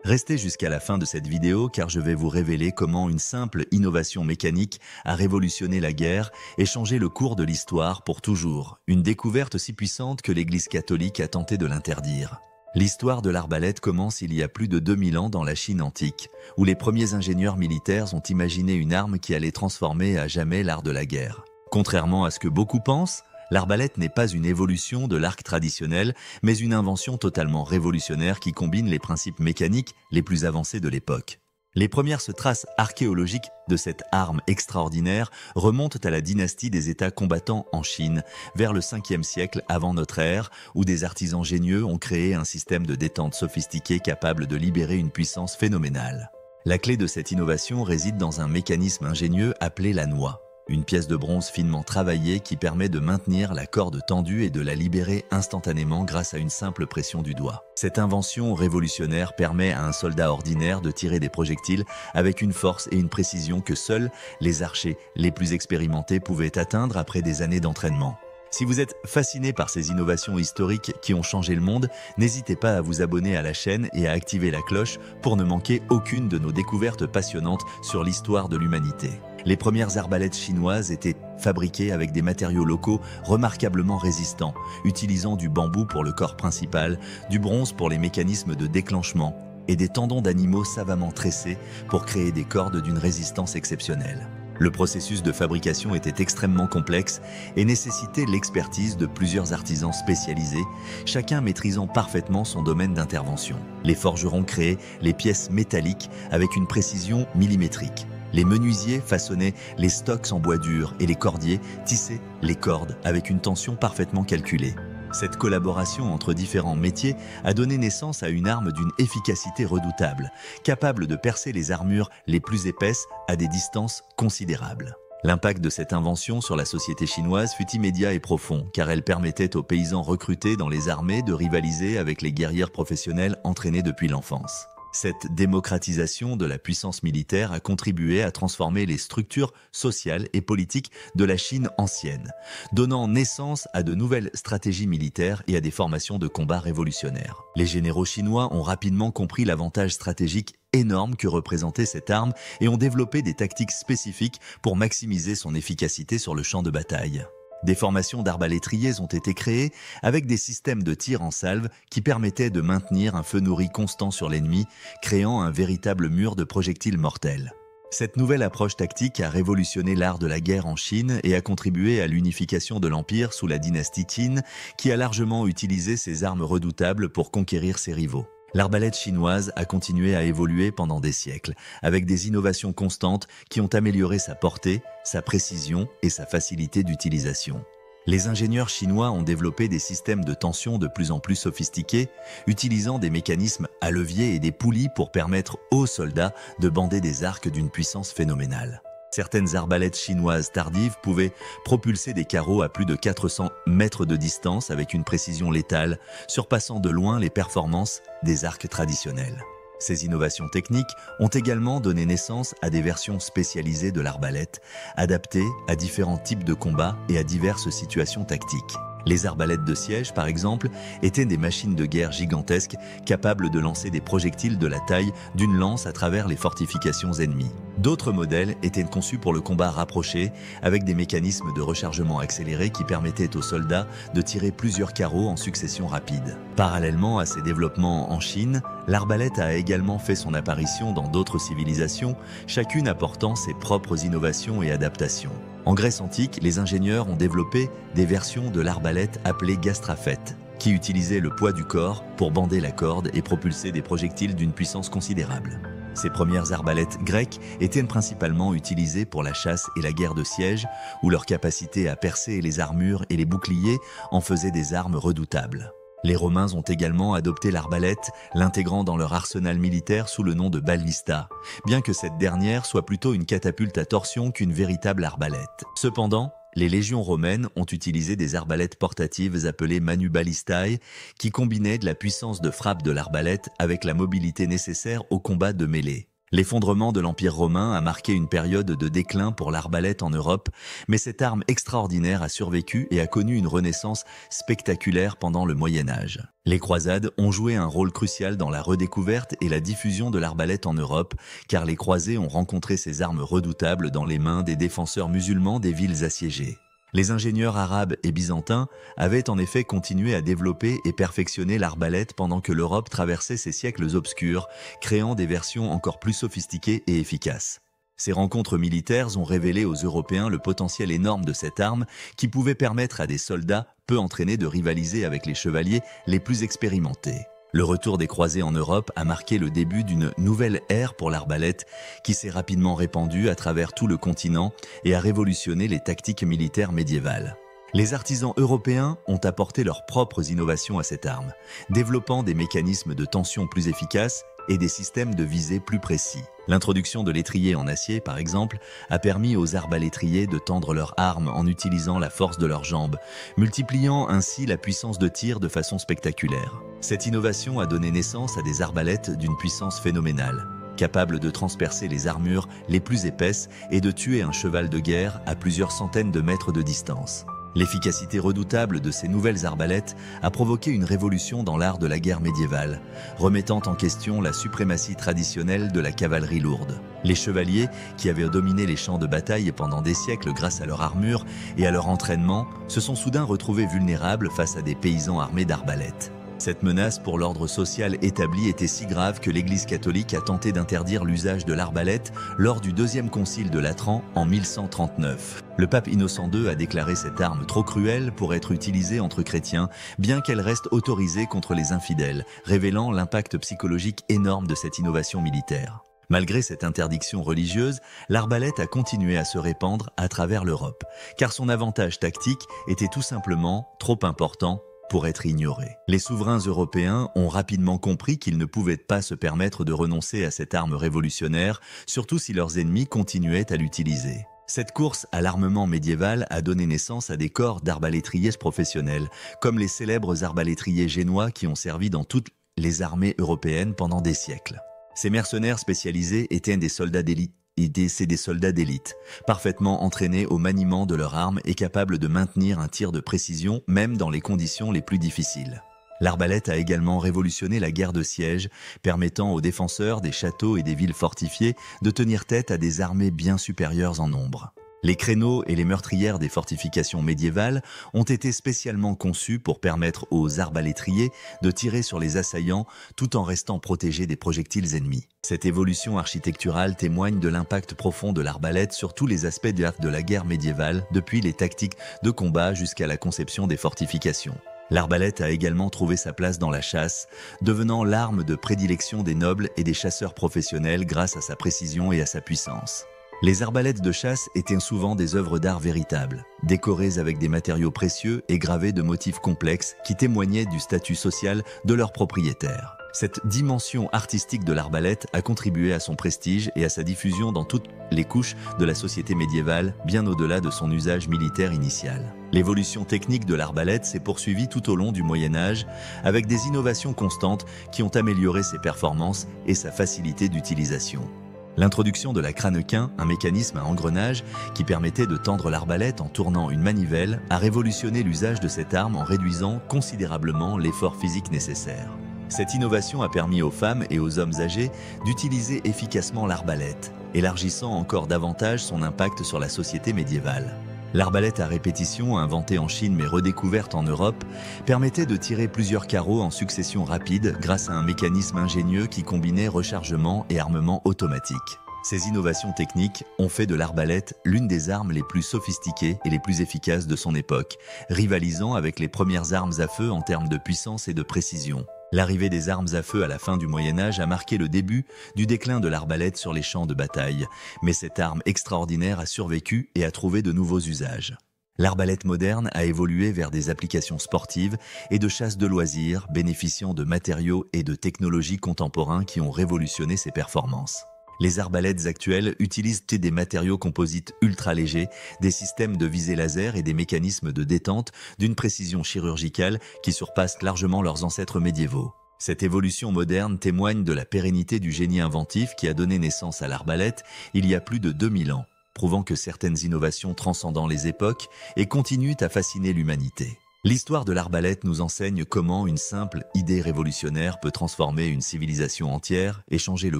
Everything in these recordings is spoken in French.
Restez jusqu'à la fin de cette vidéo car je vais vous révéler comment une simple innovation mécanique a révolutionné la guerre et changé le cours de l'histoire pour toujours. Une découverte si puissante que l'Église catholique a tenté de l'interdire. L'histoire de l'arbalète commence il y a plus de 2000 ans dans la Chine antique, où les premiers ingénieurs militaires ont imaginé une arme qui allait transformer à jamais l'art de la guerre. Contrairement à ce que beaucoup pensent, l'arbalète n'est pas une évolution de l'arc traditionnel, mais une invention totalement révolutionnaire qui combine les principes mécaniques les plus avancés de l'époque. Les premières traces archéologiques de cette arme extraordinaire remontent à la dynastie des États combattants en Chine, vers le 5e siècle avant notre ère, où des artisans génieux ont créé un système de détente sophistiqué capable de libérer une puissance phénoménale. La clé de cette innovation réside dans un mécanisme ingénieux appelé la noix. Une pièce de bronze finement travaillée qui permet de maintenir la corde tendue et de la libérer instantanément grâce à une simple pression du doigt. Cette invention révolutionnaire permet à un soldat ordinaire de tirer des projectiles avec une force et une précision que seuls les archers les plus expérimentés pouvaient atteindre après des années d'entraînement. Si vous êtes fasciné par ces innovations historiques qui ont changé le monde, n'hésitez pas à vous abonner à la chaîne et à activer la cloche pour ne manquer aucune de nos découvertes passionnantes sur l'histoire de l'humanité. Les premières arbalètes chinoises étaient fabriquées avec des matériaux locaux remarquablement résistants, utilisant du bambou pour le corps principal, du bronze pour les mécanismes de déclenchement et des tendons d'animaux savamment tressés pour créer des cordes d'une résistance exceptionnelle. Le processus de fabrication était extrêmement complexe et nécessitait l'expertise de plusieurs artisans spécialisés, chacun maîtrisant parfaitement son domaine d'intervention. Les forgerons créaient les pièces métalliques avec une précision millimétrique. Les menuisiers façonnaient les stocks en bois dur et les cordiers tissaient les cordes avec une tension parfaitement calculée. Cette collaboration entre différents métiers a donné naissance à une arme d'une efficacité redoutable, capable de percer les armures les plus épaisses à des distances considérables. L'impact de cette invention sur la société chinoise fut immédiat et profond, car elle permettait aux paysans recrutés dans les armées de rivaliser avec les guerriers professionnels entraînés depuis l'enfance. Cette démocratisation de la puissance militaire a contribué à transformer les structures sociales et politiques de la Chine ancienne, donnant naissance à de nouvelles stratégies militaires et à des formations de combat révolutionnaires. Les généraux chinois ont rapidement compris l'avantage stratégique énorme que représentait cette arme et ont développé des tactiques spécifiques pour maximiser son efficacité sur le champ de bataille. Des formations d'arbalétriers ont été créées avec des systèmes de tir en salve qui permettaient de maintenir un feu nourri constant sur l'ennemi, créant un véritable mur de projectiles mortels. Cette nouvelle approche tactique a révolutionné l'art de la guerre en Chine et a contribué à l'unification de l'Empire sous la dynastie Qin, qui a largement utilisé ces armes redoutables pour conquérir ses rivaux. L'arbalète chinoise a continué à évoluer pendant des siècles, avec des innovations constantes qui ont amélioré sa portée, sa précision et sa facilité d'utilisation. Les ingénieurs chinois ont développé des systèmes de tension de plus en plus sophistiqués, utilisant des mécanismes à levier et des poulies pour permettre aux soldats de bander des arcs d'une puissance phénoménale. Certaines arbalètes chinoises tardives pouvaient propulser des carreaux à plus de 400 mètres de distance avec une précision létale, surpassant de loin les performances des arcs traditionnels. Ces innovations techniques ont également donné naissance à des versions spécialisées de l'arbalète, adaptées à différents types de combats et à diverses situations tactiques. Les arbalètes de siège, par exemple, étaient des machines de guerre gigantesques capables de lancer des projectiles de la taille d'une lance à travers les fortifications ennemies. D'autres modèles étaient conçus pour le combat rapproché, avec des mécanismes de rechargement accéléré qui permettaient aux soldats de tirer plusieurs carreaux en succession rapide. Parallèlement à ces développements en Chine, l'arbalète a également fait son apparition dans d'autres civilisations, chacune apportant ses propres innovations et adaptations. En Grèce antique, les ingénieurs ont développé des versions de l'arbalète appelées gastrafètes, qui utilisaient le poids du corps pour bander la corde et propulser des projectiles d'une puissance considérable. Ces premières arbalètes grecques étaient principalement utilisées pour la chasse et la guerre de siège, où leur capacité à percer les armures et les boucliers en faisait des armes redoutables. Les Romains ont également adopté l'arbalète, l'intégrant dans leur arsenal militaire sous le nom de ballista, bien que cette dernière soit plutôt une catapulte à torsion qu'une véritable arbalète. Cependant, les légions romaines ont utilisé des arbalètes portatives appelées manuballistae, qui combinaient de la puissance de frappe de l'arbalète avec la mobilité nécessaire au combat de mêlée. L'effondrement de l'Empire romain a marqué une période de déclin pour l'arbalète en Europe, mais cette arme extraordinaire a survécu et a connu une renaissance spectaculaire pendant le Moyen-Âge. Les croisades ont joué un rôle crucial dans la redécouverte et la diffusion de l'arbalète en Europe, car les croisés ont rencontré ces armes redoutables dans les mains des défenseurs musulmans des villes assiégées. Les ingénieurs arabes et byzantins avaient en effet continué à développer et perfectionner l'arbalète pendant que l'Europe traversait ces siècles obscurs, créant des versions encore plus sophistiquées et efficaces. Ces rencontres militaires ont révélé aux Européens le potentiel énorme de cette arme qui pouvait permettre à des soldats peu entraînés de rivaliser avec les chevaliers les plus expérimentés. Le retour des croisés en Europe a marqué le début d'une nouvelle ère pour l'arbalète qui s'est rapidement répandue à travers tout le continent et a révolutionné les tactiques militaires médiévales. Les artisans européens ont apporté leurs propres innovations à cette arme, développant des mécanismes de tension plus efficaces et des systèmes de visée plus précis. L'introduction de l'étrier en acier, par exemple, a permis aux arbalétriers de tendre leurs armes en utilisant la force de leurs jambes, multipliant ainsi la puissance de tir de façon spectaculaire. Cette innovation a donné naissance à des arbalètes d'une puissance phénoménale, capables de transpercer les armures les plus épaisses et de tuer un cheval de guerre à plusieurs centaines de mètres de distance. L'efficacité redoutable de ces nouvelles arbalètes a provoqué une révolution dans l'art de la guerre médiévale, remettant en question la suprématie traditionnelle de la cavalerie lourde. Les chevaliers, qui avaient dominé les champs de bataille pendant des siècles grâce à leur armure et à leur entraînement, se sont soudain retrouvés vulnérables face à des paysans armés d'arbalètes. Cette menace pour l'ordre social établi était si grave que l'Église catholique a tenté d'interdire l'usage de l'arbalète lors du deuxième concile de Latran en 1139. Le pape Innocent II a déclaré cette arme trop cruelle pour être utilisée entre chrétiens, bien qu'elle reste autorisée contre les infidèles, révélant l'impact psychologique énorme de cette innovation militaire. Malgré cette interdiction religieuse, l'arbalète a continué à se répandre à travers l'Europe, car son avantage tactique était tout simplement trop important pour être ignoré. Les souverains européens ont rapidement compris qu'ils ne pouvaient pas se permettre de renoncer à cette arme révolutionnaire, surtout si leurs ennemis continuaient à l'utiliser. Cette course à l'armement médiéval a donné naissance à des corps d'arbalétriers professionnels, comme les célèbres arbalétriers génois qui ont servi dans toutes les armées européennes pendant des siècles. Ces mercenaires spécialisés étaient des soldats d'élite, parfaitement entraînés au maniement de leurs armes et capables de maintenir un tir de précision même dans les conditions les plus difficiles. L'arbalète a également révolutionné la guerre de siège, permettant aux défenseurs des châteaux et des villes fortifiées de tenir tête à des armées bien supérieures en nombre. Les créneaux et les meurtrières des fortifications médiévales ont été spécialement conçus pour permettre aux arbalétriers de tirer sur les assaillants tout en restant protégés des projectiles ennemis. Cette évolution architecturale témoigne de l'impact profond de l'arbalète sur tous les aspects de la guerre médiévale, depuis les tactiques de combat jusqu'à la conception des fortifications. L'arbalète a également trouvé sa place dans la chasse, devenant l'arme de prédilection des nobles et des chasseurs professionnels grâce à sa précision et à sa puissance. Les arbalètes de chasse étaient souvent des œuvres d'art véritables, décorées avec des matériaux précieux et gravées de motifs complexes qui témoignaient du statut social de leurs propriétaires. Cette dimension artistique de l'arbalète a contribué à son prestige et à sa diffusion dans toutes les couches de la société médiévale, bien au-delà de son usage militaire initial. L'évolution technique de l'arbalète s'est poursuivie tout au long du Moyen-Âge, avec des innovations constantes qui ont amélioré ses performances et sa facilité d'utilisation. L'introduction de la crâne-quin, un mécanisme à engrenage qui permettait de tendre l'arbalète en tournant une manivelle, a révolutionné l'usage de cette arme en réduisant considérablement l'effort physique nécessaire. Cette innovation a permis aux femmes et aux hommes âgés d'utiliser efficacement l'arbalète, élargissant encore davantage son impact sur la société médiévale. L'arbalète à répétition, inventée en Chine mais redécouverte en Europe, permettait de tirer plusieurs carreaux en succession rapide grâce à un mécanisme ingénieux qui combinait rechargement et armement automatique. Ces innovations techniques ont fait de l'arbalète l'une des armes les plus sophistiquées et les plus efficaces de son époque, rivalisant avec les premières armes à feu en termes de puissance et de précision. L'arrivée des armes à feu à la fin du Moyen-Âge a marqué le début du déclin de l'arbalète sur les champs de bataille, mais cette arme extraordinaire a survécu et a trouvé de nouveaux usages. L'arbalète moderne a évolué vers des applications sportives et de chasse de loisirs, bénéficiant de matériaux et de technologies contemporains qui ont révolutionné ses performances. Les arbalètes actuelles utilisent des matériaux composites ultra légers, des systèmes de visée laser et des mécanismes de détente d'une précision chirurgicale qui surpassent largement leurs ancêtres médiévaux. Cette évolution moderne témoigne de la pérennité du génie inventif qui a donné naissance à l'arbalète il y a plus de 2000 ans, prouvant que certaines innovations transcendant les époques et continuent à fasciner l'humanité. L'histoire de l'arbalète nous enseigne comment une simple idée révolutionnaire peut transformer une civilisation entière et changer le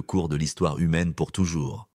cours de l'histoire humaine pour toujours.